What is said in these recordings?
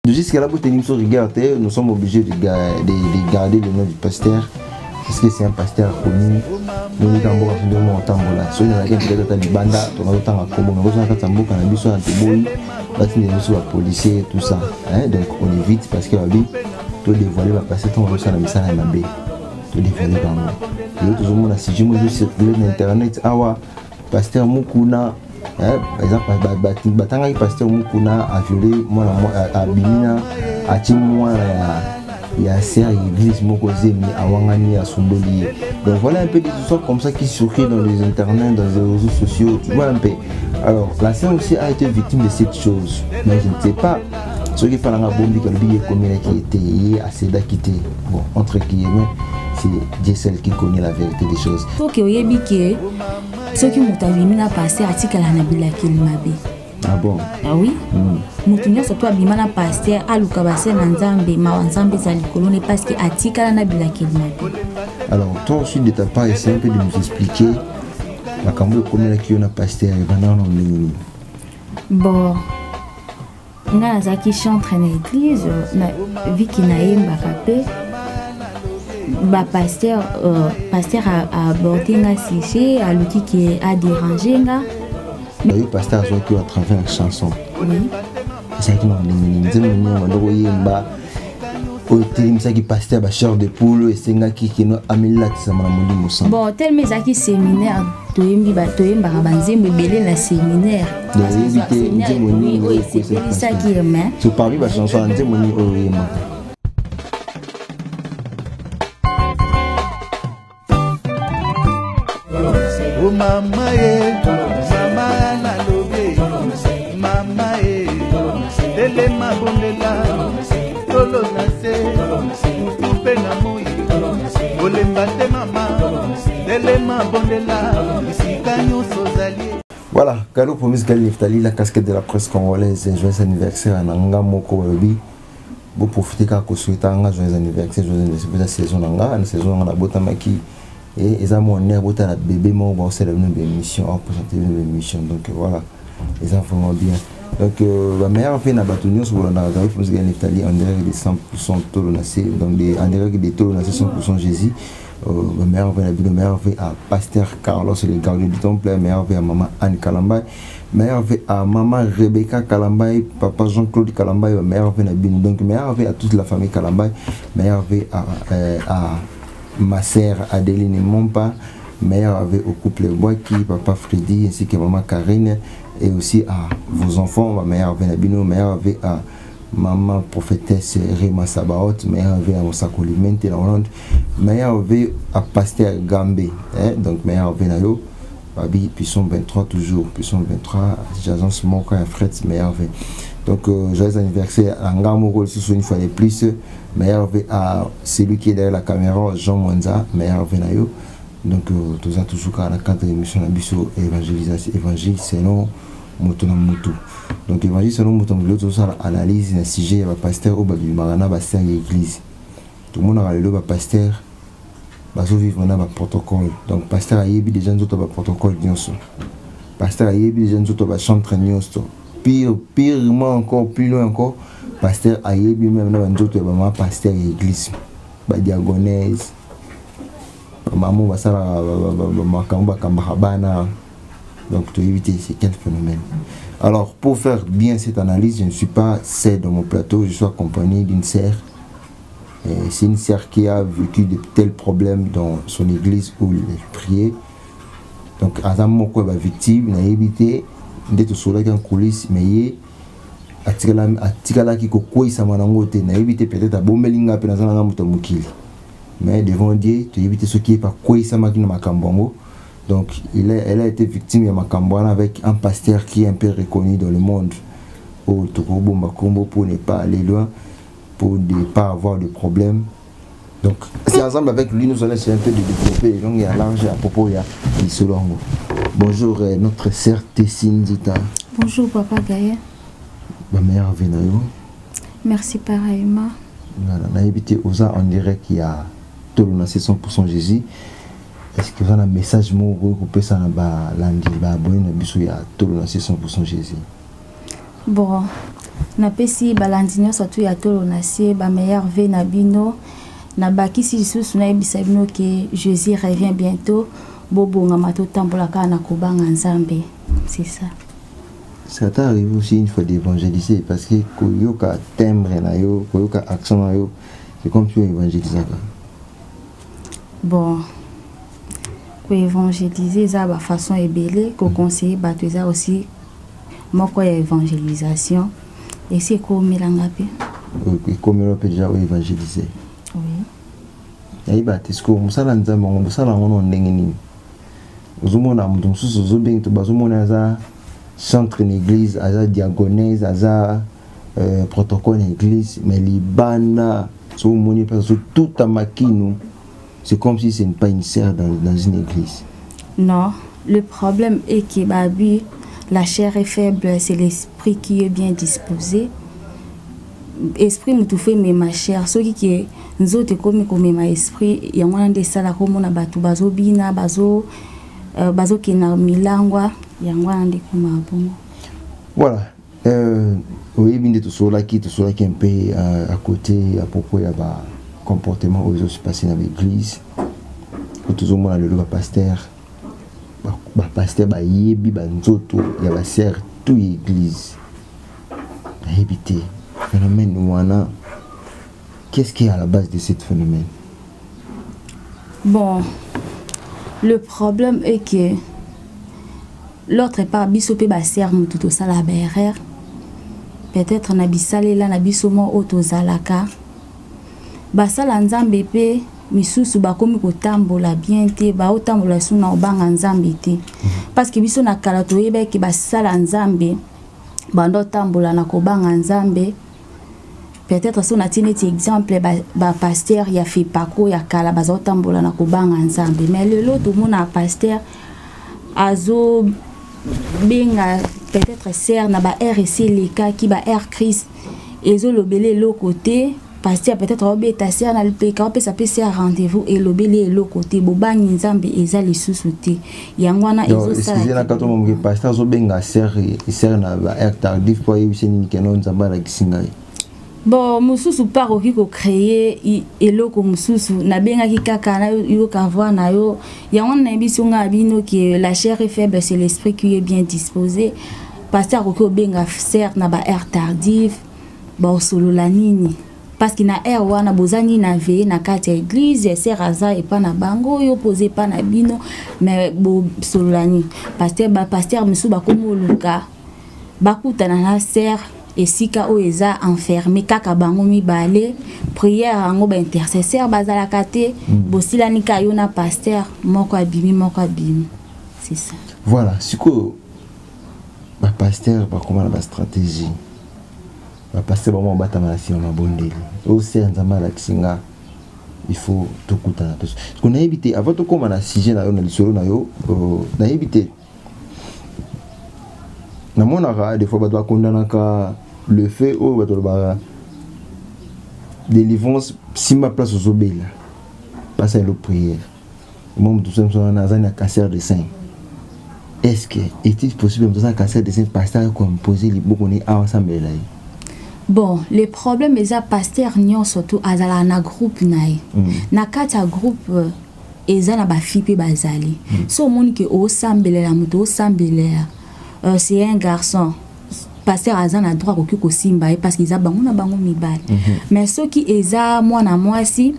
Jusqu'à là, nous sommes obligés de garder le nom du pasteur. Parce que c'est un pasteur connu. Nous avons policiers, tout ça. Donc on évite parce que tout dévoiler va passer ton ressort à Missana et Mabé. Tout dévoiler par moi. Et tout le monde a si je me circuler sur internet, pasteur Mukuna, par exemple, pasteur Mukuna a violé moi à Bimina, à Timouan, il y a serre église Mokozemi à Wangani à Somboli. Donc voilà un peu des histoires comme ça qui circulent dans les internets, dans les réseaux sociaux. Tu vois un peu. Alors la sœur aussi a été victime de cette chose. Mais je ne sais pas. Ceux qui parlent en bombe, qui était assez d'acquitter. Bon, entre guillemets, c'est Dieu seul qui connaît la vérité des choses. Il faut que vous ayez ceux qui m'ont vu à passer à Tikalanabila Kilmabe. Ah bon? Ah oui? Moutunya surtout abimana pasteur alukabase nanzambe mawanzambe za likolone parce que atikala na bilaki mabe. Alors toi aussi de ta part essaie un peu de nous expliquer la cambo comment qui on a pasteur et maintenant on est. Bon. Nga zaki chantre na église na viki na yemba kapé. Ba pasteur a abordé nga sujet aluki qui a dérangé nga. Le pasteur a joué à travers la chanson. Oui. C'est qui m'a dit, qui pasteur bacheur de poule et c'est nga qui nous amène ça m'a dit bon tel mais qui séminaire toyembi banzembe belé na séminaire. Oui, c'est ça qui est mais. Tu parles de chanson nzemoni oyema. Oh mama mama dele mabondela tolo nase mutupe na moi olemba te mama dele mabondela isika nyonso zali. Voilà, Gallo pour Miss Gali Neftali, la casquette de la presse congolaise, joyeux anniversaire à Nanga Moko Webi. Vous profitez quand vous souhaitez un joyeux anniversaire, la saison Nanga, la saison Nanga Botamaki. Et ils ont mon air, la bébé, mon bon, c'est la nouvelle émission, on présenter une nouvelle émission. Donc voilà, ils ont vraiment bien. Donc la meilleure fait n'a pas tenu sur la narration pour Miss Gali Neftali en direct de 100% Tolonacé, donc en direct de Tolonacé 100% Jésus. La meilleure fait à Pasteur Carlos, le gardien du temple, la meilleure fait à maman Anne Kalambay, la meilleure fait à maman Rebecca Kalambay, papa Jean-Claude Kalambay, la meilleure fait à Bino, donc la meilleure fait à toute la famille Kalambay, la meilleure fait à ma sœur Adeline Mompa, meilleure fait au couple Boaki, papa Freddy ainsi que maman Karine, et aussi à vos enfants, la meilleure fait à Bino, la meilleure fait à maman prophétesse Rema Sabaot, meilleure vie à Mosakoli Mente la Hollande, meilleure vie à Pasteur Gambé, donc meilleure vie à yo, Babi, puissant 23 toujours, puissant 23, j'agence mon frère Fred, meilleure vie. Donc joyeux anniversaire à Ngamoro, une fois de plus, meilleure vie à celui qui est derrière la caméra, Jean Mwanza, meilleure vie à yo. Donc tout ça toujours à la cadre de l'émission Abisso évangélisation, évangile selon Moto na Moto. Donc l'évangile selon Moto na Moto, ça analyse un sujet à pasteur au Babi Marana, pasteur l'église. Tout le monde a le pasteur, baso vivre dans le protocole. Donc pasteur a yebi des gens d'autres ba protocole nyonso. Pasteur a yebi des gens d'autres ba chantre nyonso. Pirement encore, plus loin encore, pasteur a yebi même dans d'autres ba pasteur l'église, ba diagonèse. Maman va ça makamba kambana. Donc, tu éviter c'est quel phénomène. Alors, pour faire bien cette analyse, je ne suis pas seul dans mon plateau, je suis accompagné d'une sœur. C'est une sœur qui a vécu de tels problèmes dans son église où elle priait. Donc, à un moment où elle est victime, elle a évité d'être sur la coulisse, mais atikala ki kokoi samanangote, elle a évité peut-être à bombelinga penazana mutamukili. Mais devant Dieu, tu évites ce qui est pas quoi ça makina makambongo. Donc, elle a été victime de Makambouana avec un pasteur qui est un peu reconnu dans le monde au Tokobo Makombo pour ne pas aller loin, pour ne pas avoir de problèmes. Donc, c'est ensemble avec lui, nous allons essayer un peu de développer les langues à large à propos de ce langue. Bonjour, notre sœur Tessine Zita. Bonjour, papa Gaïa. Ma mère Venayo. Merci, pareillement. Voilà, on a évité aux gens en direct qu'il y a tout le 100% Jésus. Est-ce que vous avez un message pour que ça n'a lundi, il y a tout le 100% Jésus? Bon, na pesi balandinyo surtout ya tolo na sie ba meilleur ve na bino na bakisi lisusu na ebisa bino que Jésus revient bientôt bobonga mato tambola kana kobanga nzambe. C'est ça. Ça t'est arrivé aussi une fois d'évangéliser parce que koyoka timbre na yo, koyoka accent na yo, c'est comme tu évangéliser. Bon, ko évangéliser ça ba façon ebele, ko conseiller bato ça aussi moko ya évangélisation et c'est comme melanga pe. OK, comme on peut déjà évangéliser. Oui. Ayi ba tisko musala nzambe ngo musala ngono ndenge nini. Uzumona mtu mususu zobeng to bazomona za centre une église, aza diagonèse, aza protocole une église, mais libana, tout à makino, c'est comme si ce n'est pas une serre dans une église. Non, le problème est que babi, la chair est faible, c'est l'esprit qui est bien disposé. Esprit me tout fait mais ma chair, ce qui est nous autres comme ma esprit, il y a un des salles comme on a batu bazo bina bazo qui na milangwa. Voilà. Oui, bien tout cela qui un peu à côté à propos de comportement aux autres passés dans l'église. Tout le monde le pasteur, pasteur yebi banzoto ya ba sert tout l'église. Habité phénomène wana. Qu'est-ce qui est à la base de ce phénomène? Bon, le problème est que l'autre part bisope ba serme tout ça la BRR peut-être na bisale la na bisomo otozalaka basala nzambe pe misusu bakomi kotambola bien te ba otambola suna obanga nzambe te parce que biso na kala toyeba ke basala nzambe bando tambola na kobanga nzambe peut-être so na tine exemple ba pasteur ya fait pako ya kala bazo tambola na kobanga nzambe mais le lot tout mona pasteur azo benga peut-être sert na ba RC les cas qui ba R Christ et zo lobele le côté pasteur peut-être obeta sert na le PK on peut s'appeler sert rendez-vous et lobele le côté bobangi nzambe eza les sous-souté yangwana ezo sala excusez na kato mo pasteur zo benga sert na ba R tardif pour yebisa ni kenon nzamba la kisingai. Bon, mususu paroki ko créer eloko mususu na benga ki kaka na yo ka voir na yo ya on na biso nga bino que la chair est faible c'est l'esprit qui est bien disposé pasteur ko benga certes na ba air tardif ba solo la nini parce que na air wana bozani na veiller na kati ya église sert aza et pas na bango yo poser pas na bino mais bo solo la nini pasteur musu ba komo luka bakutana na sert et si ka oeza enfermé kaka bango mibale prière ango ba intercesseur bazala kate bosila ni ka yona pasteur moko abimi c'est ça. Voilà, siko ba pasteur ba comment la stratégie ba pasteur ba mo bata malasi na bondeli o senza mala kisinga il faut tout kutana parce qu'on a évité avant de comme na sujet na yo na lisolo na yo na évité na monara des fois ba doit condamner ka le fait où délivrance si ma place aux obéla passe à la prière moi tout ça on a un cancer de sein est-ce que est-il possible dans un cancer de sein pasteur composer les beaucoup ni ensemble là. Bon, le problème est à pasteur nyon surtout à la groupe nae na kata groupe ezana ba fipe bazali so moni que au sambele la muto au sambele c'est un garçon pasteur azana droit ko simba parce qu'ils a bango na bango mibale mais ceux qui eza moi na moi si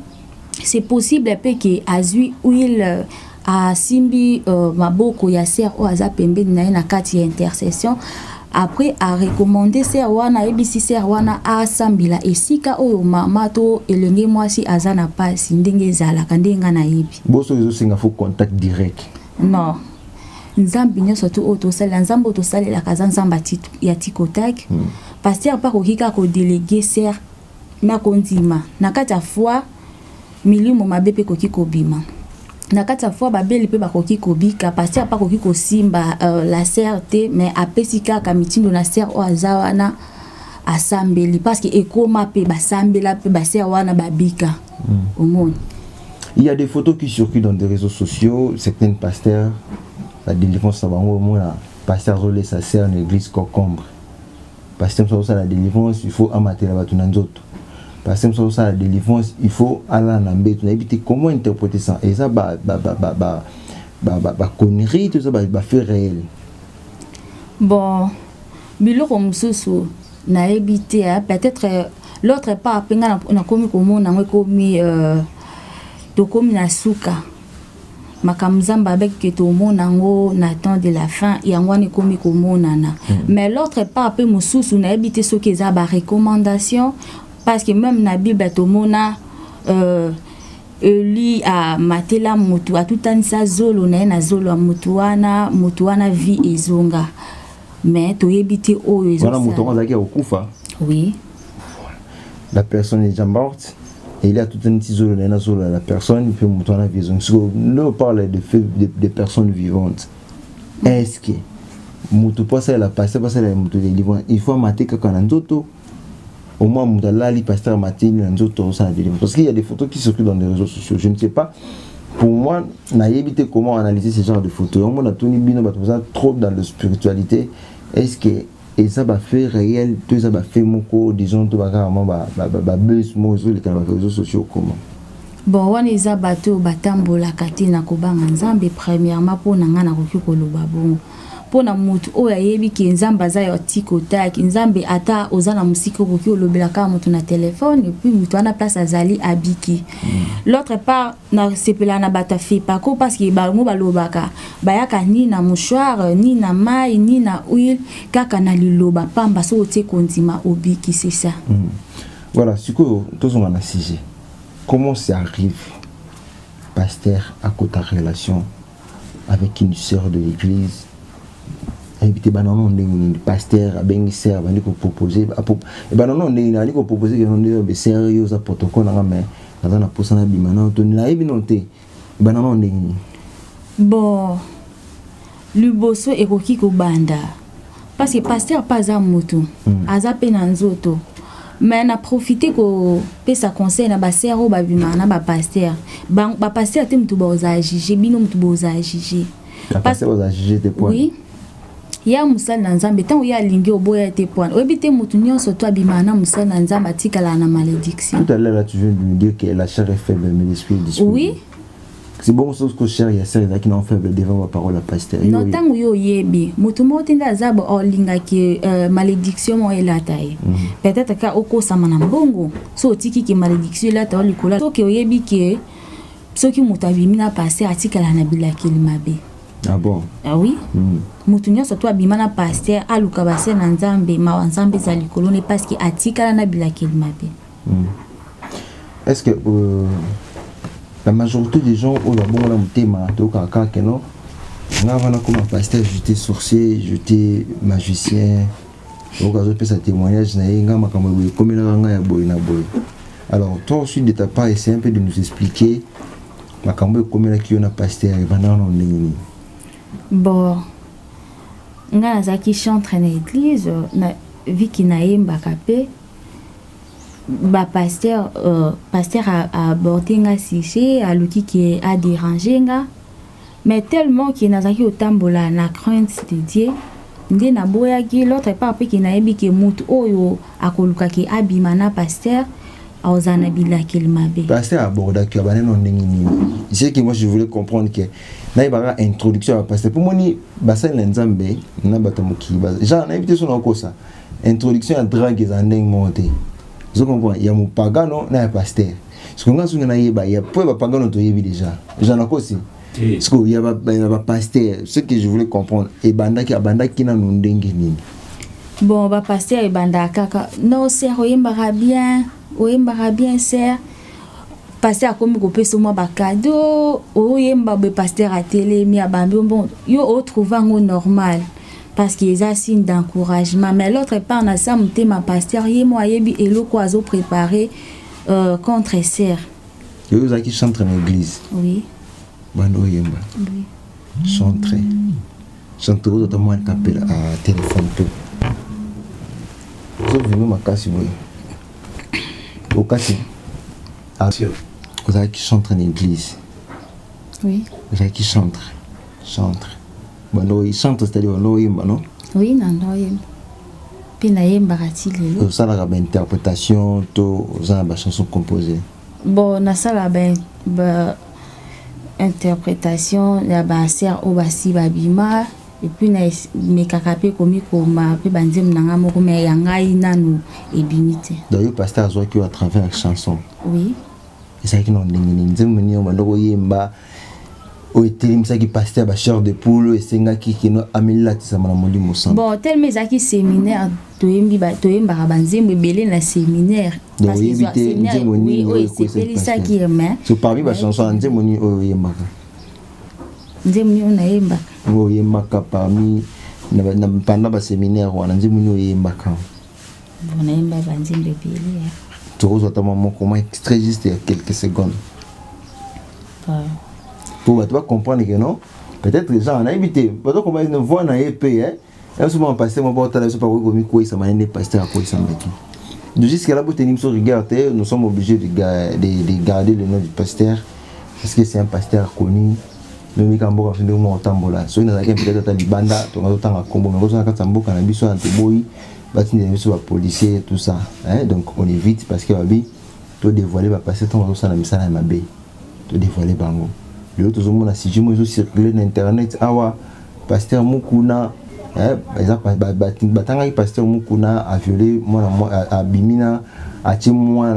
c'est possible pe que azui huile a simbi maboko ya ser o aza pembe na kati ya intercession après a recommander ser wana ebisi ser wana a sambila esika oyo mama to elenge moi si azana pasi ndenge zala kandenga na yebi boso ezo singa fo contact direct non nzambi nyonso to otosala nzambo otosala la kaza nzamba ya tikotak pasteur pa kokika ko déléguer ser na kondima na kata fois milimo mabepe koki kobima na kata fois babeli pe bakoki kobika pasteur pa koki ko simba la serté mais apesika ka mitindo na ser o azawana asambeli parce que ekoma pe basambela pe baser wana babika au monde. Il y a des photos qui circulent dans des réseaux sociaux, certains pasteurs la délivrance ça va au moins pasteur Zolé sa sert une église Cocombre parce que ça la délivrance il faut amater la batunanzoto parce que ça la délivrance il faut aller na mbeto na éviter comment interpréter ça et ça ba connerie tout ça ba fait réel. Bon biloko mususu na éviter peut-être l'autre part penga na komi komona ngwe komi to komi na suka makamzamba avec que tout le monde n'attend de la fin et en est comme mais l'autre part peu mususu na habité ce qu'ils a ba recommandation parce que même na bible tout le monde lui a matela mutu a tout un sa zolo na zolo a mutuana vie ezonga mais to habité o ezonga voilà mutu zaki okufa oui la personne est déjà morte. Et il y a tout un petit zone à la personne, puis on a vision. Nous on parle de personnes vivantes. Est-ce que mutu passe la passer passe la mutu de livre il faut mater quand on nzoto au moins mutu là li pasteur mater nzoto ça délivre parce qu'il y a des photos qui circulent dans les réseaux sociaux. Je ne sais pas. Pour moi, n'a évité comment analyser ce genre de photos. On a Tony Bino trop dans la spiritualité. Est-ce que et ça va faire réel, tout ça va faire moko, disons, tout va carrément buzz, moi, sur les réseaux sociaux, comment? Bon, on est à bateau, batambo, la katina, kobanga, nzambe, premièrement, pour n'angana, kokiko, le babon. Pour na mutu, o ya yebi, ki nzamba za yo tiko tak, nzambe ata, ozana musiko, kokiko, le belaka, mutu na téléphone, et puis mutu, ana place azali, abiki. L'autre part, na sepela na bata fait pas parce que ba mo balobaka bayaka ni na mouchoir ni na maille ni na huile kaka na liloba pamba so tie kondima obiki c'est ça. Voilà, ce que tous on a sujet. Comment ça arrive pasteur à côté relation avec une sœur de l'église invité bananon ndenge pasteur abengi sœur bandi ko proposer et bananon ndenge ali ko proposer que non be sérieux za protocole na mais na posana bimana to na ebi noté bananon ndenge. Bon le bosso e koki ko banda parce que pasteur pas à moto aza pe na nzoto mais na profiter ko pesa conseil na ba sœur o ba bimana ba pasteur ba pasteur te mtu boza juger bino mtu boza juger parce que boza juger te point. Oui. Ya musala na nzambe tant ya lingi oboya te point obite mutu nyonso to abimana musala na nzambe atikala na malédiction. Tout à l'heure là tu viens de me dire que la chair est faible mais l'esprit est disponible. Oui. C'est bon chose que chair il y a certains qui n'ont faible devant ma parole à pasteur. Non tant yo yebi mutu motinda zabo o linga ki malédiction mo elataye. Peut-être ka oko sama na mbongo so tiki ki malédiction la ta likola to ke yebi ke so ki mutu abimina passer atikala na bilaki limabe. Ah bon? Ah oui. Mutu nyonso to abimana pasteur aluka base na nzambe ma nzambe za likolo ne parce que atikala na bilaki limabe. Est-ce que la majorité des gens au bon la mutema to kaka que non ngavana comme pasteur j'étais sorcier j'étais magicien au cas où peut ça témoignage na ngama kama boy comme la nga ya boy na boy. Alors toi aussi de ta part essaie un peu de nous expliquer makambo comme la qui on a pasteur et banana on nini. Bon nga zaki chantre na église na viki na yemba kapé ba pasteur a abordé nga sujet à luki qui a dérangé nga mais tellement qu'il n'a zaki otambola na crainte de Dieu ndé na boya ki l'autre part pe ki na yebi ke mutu oyo akoluka ki abimana pasteur aozana bilaki limabe pasteur aborda ki abaneno ndenge nini. C'est que moi je voulais comprendre que na ibara introduction à pasteur pour moni basal na nzambe na batamuki genre na invité son okosa introduction à drague za ndenge monté. Je comprends, il y a mon pagano na un pasteur. Ce qu'on a souvent il y a pas pagano to yebi déjà. J'en ai aussi. Parce qu'il y a un pasteur, ce que je voulais comprendre et banda qui na ndenge nini. Bon ba pasteur et banda kaka non c'est oyembara bien c'est pasteur comme ko peso moi ba cadeau oyemba be pasteur a télé mi abambi bon yo o trouver ngo normal. Parce qu'il y a un signe d'encouragement. Mais l'autre part, on a ça, ma pasteur, et moi, et le oiseau préparé contre serre. Vous avez qui chantent dans l'église? Oui. Bando Yemba. Oui. Chantre. Chantre, vous avez moins tapé à téléphone. Vous avez vu ma casse, oui. Au casse. Vous avez qui chantent dans l'église? Oui. Vous avez qui chantent? Chantre. Bando il chante c'est-à-dire non yemba non? Oui, non yemba. Puis nayembaka ti lelo. Ça la interprétation to za ba chanson composée. Bon na sala ba interprétation ya ba ser o basi babima et puis na mekakape komi koma pe banzem nanga moko me ya ngai nanu ebimite. D'ailleurs pasteur zo ki à travers la chanson. Oui. Et ça qui non ndengini nzembo ni o ndoko yemba o etelimisa ki pasteur ba chair de poule et senga ki no amila tisama na molimo sang. Bon tel mezaki séminaire toyembi ba toyemba banzembo ebele na séminaire. Donc éviter nzembo ni o c'est qui aime. So parmi ba chanson nzembo ni o yembaka. Nzembo ni on ayemba. O yembaka parmi na pendant ba séminaire wana nzembo ni o yembaka. Bon ayemba banzembo ebele. Tu reçois ta maman comment extrait juste il y a quelques secondes. Pour tu vas comprendre que non, peut-être les gens en a évité. Peut-être qu'on va une voix dans épée, hein. Et souvent passer mon porte là, c'est pas comme quoi ça m'a amené pasteur à quoi ça m'a dit. Donc jusqu'à là, pour tenir sur regarder, nous sommes obligés de garder le nom du pasteur parce que c'est un pasteur connu. Nous nous cambo quand nous mon tambola. So il n'a peut-être à Libanda, tu vas autant à combo, mais quand on a tambo cannabis sur Anteboy, bâti des sur policiers tout ça. Hein, donc on évite parce que babi, tout dévoiler va passer ton ça na misala ma bé. Tout dévoiler bango. Le tout le monde a si je me circuler dans internet awa pasteur Mukuna exemple batanga pasteur Mukuna a violé moi a bimina a timoi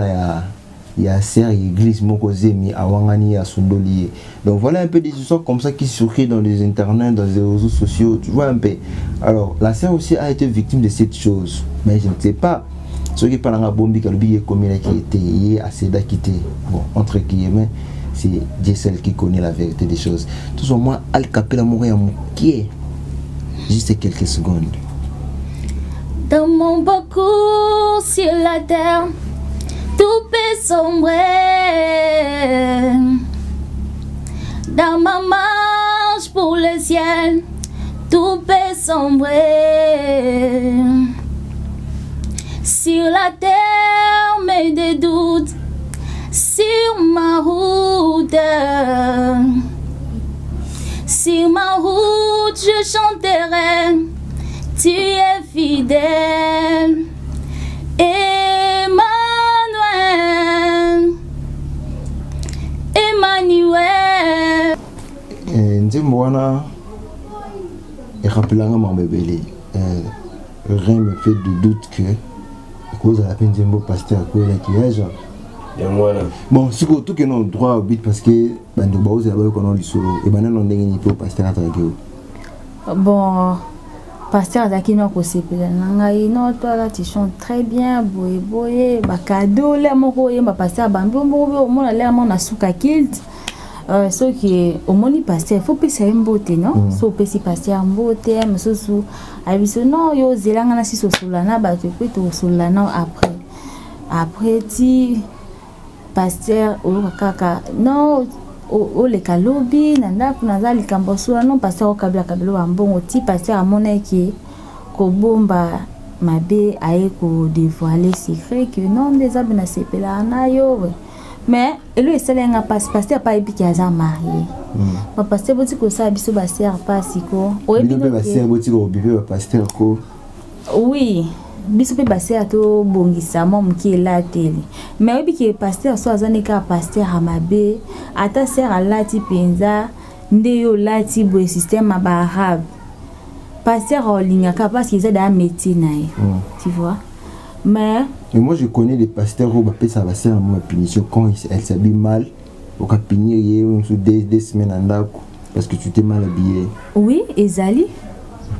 ya serre église moko zemi awangani ya sondoli. Donc voilà un peu des histoires comme ça qui circulent dans les internets, dans les réseaux sociaux, tu vois un peu. Alors la sœur aussi a été victime de cette chose, mais je ne sais pas ce qui parle en bombi kalbi comme il qui était assez d'acquitté. Bon entre guillemets c'est Dieu seul qui connaît la vérité des choses. Tout ce moi al capella mourir qui est juste quelques secondes. Dans mon parcours sur la terre, tout peut sombrer. Dans ma marche pour le ciel, tout peut sombrer. Sur la terre, mais des doutes. Sur ma route, je chanterai, tu es fidèle, Emmanuel, Emmanuel. Ndimwana, et rappelons mon bébé, rien me fait de doute que, à cause de la peine de mon pasteur, qui est genre. Bon, si vous avez un droit au but parce que vous avez un solo et vous avez un pasteur à bon, pasteur Zaki non non toi là tu chantes très bien boye cadeau là moko yemba pasteur bambo mon là mon asuka kilt ce qui au moni pasteur faut pas c'est mbote non so pesi pasteur mbote mais so abiso non yo zelanga na si so solana ba te peut to solana après ti pasteur o kaka non o le kalobi nanda kunaza likambo sura non pasteur o kabla kabelo ambongo ti pasteur amona ki ko bomba mabe aye ko dévoiler secret que non des abna sepela na yo mais elo eselenga pasteur pa ebi ki aza marié pa pasteur boti ko sa biso pasteur pa siko o ebi no pasteur boti ko bibe pasteur ko oui biso pe pasteur to bongisa mom ki la tele mais obi ki pasteur so azane ka pasteur amabe ata sert alati penza nde yo lati bo système ba arabe pasteur olinga ka parce qu'ils ont un métier naï tu vois mais moi je connais des pasteurs où bapé ça va ser ma punition quand elle s'habille mal au cas punir sous des semaines en dako parce que tu t'es mal habillé. Oui ezali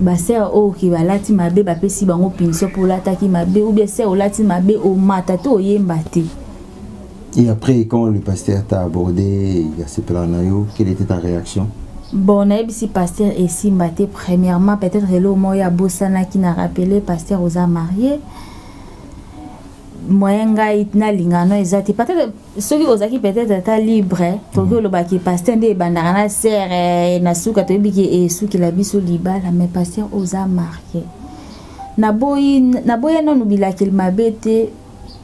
basser o ki balati mabe bapesi bango punition pour l'attaque mabe ou bien c'est o lati mabe o mata to yemba te. Et après quand le pasteur t'a abordé il y a ce plan nayo, quelle était ta réaction? Bon si pasteur et si maté premièrement peut-être le moya bosana qui n'a rappelé pasteur aux mariés moyenga itna lingano ezati peut-être ceux qui osaki peut-être ta libre pour que le baki pasteur de bandana serre na suka to biki e suki la biso libala mais pasteur aux mariés na boye non ubila qu'il mabete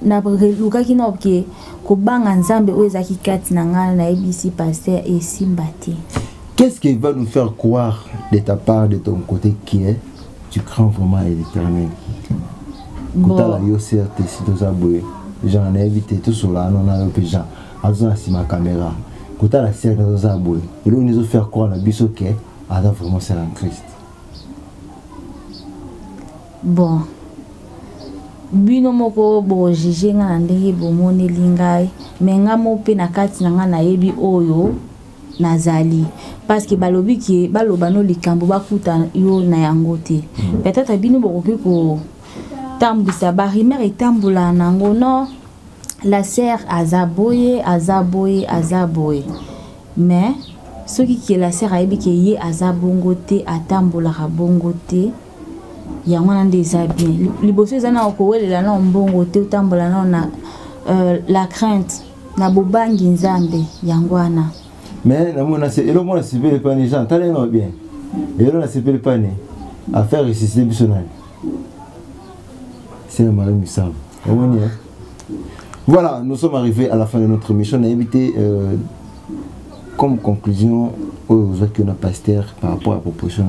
na luka kino ke ko banga nzambe o ezaki kati na ngana na ebisi pasteur et simbati. Qu'est-ce qui va nous faire croire de ta part, de ton côté, qui est tu crains vraiment à l'Éternel? kotala yo certes si toza boye genre na éviter tout cela non na yo pe genre azona si ma caméra kotala certes toza boye et là nous faire croire na biso que ada vraiment c'est en Christ. Bon bino moko bo jije nga na ndenge bomoneli ngai mais nga mo pe na kati na nga na yebi oyo nazali parce que balobi ki baloba no likambo bakuta yo na yango te peut-être bino bokoki ko tambisa ba rimer etambula nango non la sœur azaboye mais soki ki la sœur ayebi ki ye azabongo te atambula bongo te yango na ndeza bien liboso ezana okowelela na mbongo te utambola na la crainte na bobangi nzambe yango wana mais namona c'est elo mona sipele pani gens talent bien elo na sipele pani à faire ressusciter bisonal c'est un mari misam voilà nous sommes arrivés à la fin de notre mission on a évité comme conclusion aux que nos pasteurs par rapport à la proposition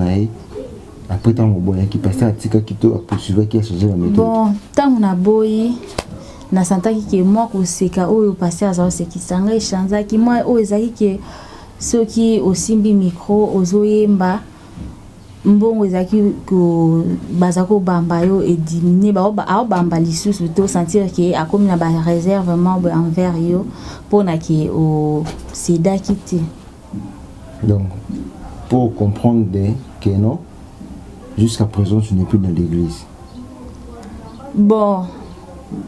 après tant que boy qui pasteur atika kito a poursuivre qui a changé la méthode bon tant on a boy na santaki ke moi ko seka oyo pasteur za seki sanga echanza ki moi o ezaki ke soki osimbi micro ozoyemba mbongo ezaki ko bazako bamba yo et diminuer ba bamba lisusu to sentir que a comme na ba réservement envers yo pona ki o sida kiti donc pour comprendre que non jusqu'à présent, tu n'es plus dans l'église. Bon,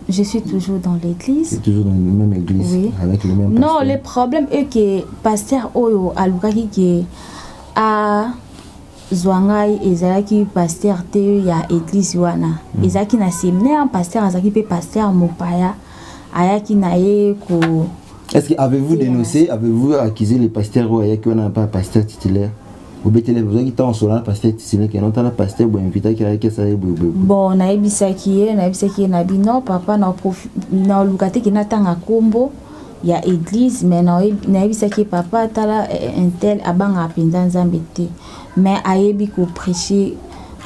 je suis toujours dans l'église. Tu es toujours dans la même église, oui. Avec le même pasteur. Non, le problème est que pasteur Oyo alukaki ke a zwangai ezalaki pasteur te ya église wana. Ezaki na séminaire pasteur azaki pe pasteur mopaya ayaki na ye ko. Est-ce que avez-vous dénoncé, avez-vous accusé les pasteurs ou ayaki wana pas pasteur titulaire? Vous mettez les besoins qui t'ont soldat pasteur titulaire qui n'ont pas pasteur ou invité qui a qui ça bon na ebisaki na bino papa na na lukate ki natanga kombo ya église mais na ebisaki papa tala intel abanga apinda nzambe te mais ayebi ko prêcher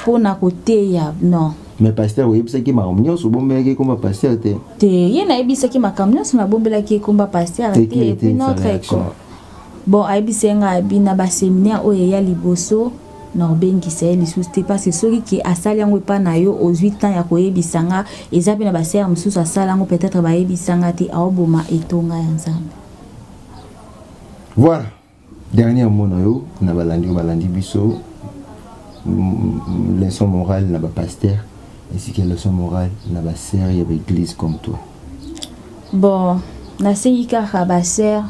pour na côté ya non mais pasteur oui ebisaki makamnyo so bombelaki komba pasteur te ye na ebisaki makamnyo so na bombelaki komba pasteur te et puis notre école bon aibisenga abina ba séminaire oyo ya liboso na obengisa ye lisusu te parce que soki ki asali yango epa na yo aux 8 ans ya koyebisanga eza pe na basere mosusu asali yango peut-être bayebisanga te aoboma etonga ya nzambe. Voilà dernier mot na yo na balandi biso leçon morale na ba pasteur ainsi que leçon morale na ba sœur ya ba église comme toi. Bon na seyika ba sœur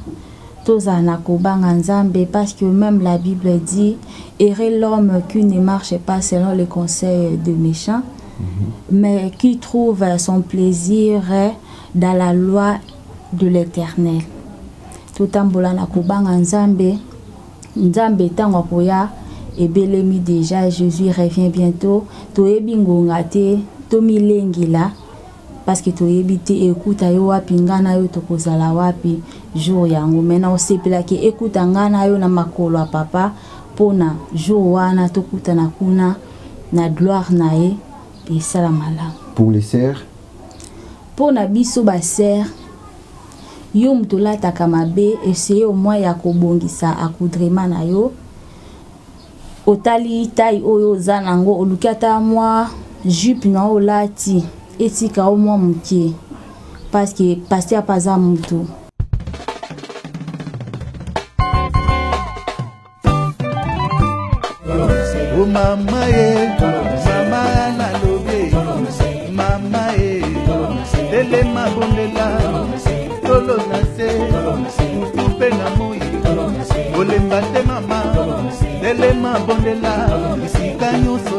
tozana kobanga nzambe parce que même la Bible dit errer l'homme qui ne marche pas selon les conseils de méchants mais qui trouve son plaisir dans la loi de l'Éternel. Tout en bolana kobanga nzambe tango koya ebelemi déjà Jésus revient bientôt to ebingonga te to milengila parce que tu ébites écoute yo wapi ngana yo tokozala wapi jour yango maintenant osepela ke écoute ngana yo na makolo a papa pona jour wana tokuta na kuna na gloire na e et salamala pour les sœurs pona biso ba sœur yo mtola takamabe essayer au moins ya kobongisa akudrema na yo otali tai oyo zanango olukata moi jupe na olati etika au moins mukie parce que pasteur paza mutu oh mama mama na lobe mama telema bondela tolo na se mutupe na moi olemba te mama telema bondela isika nyonso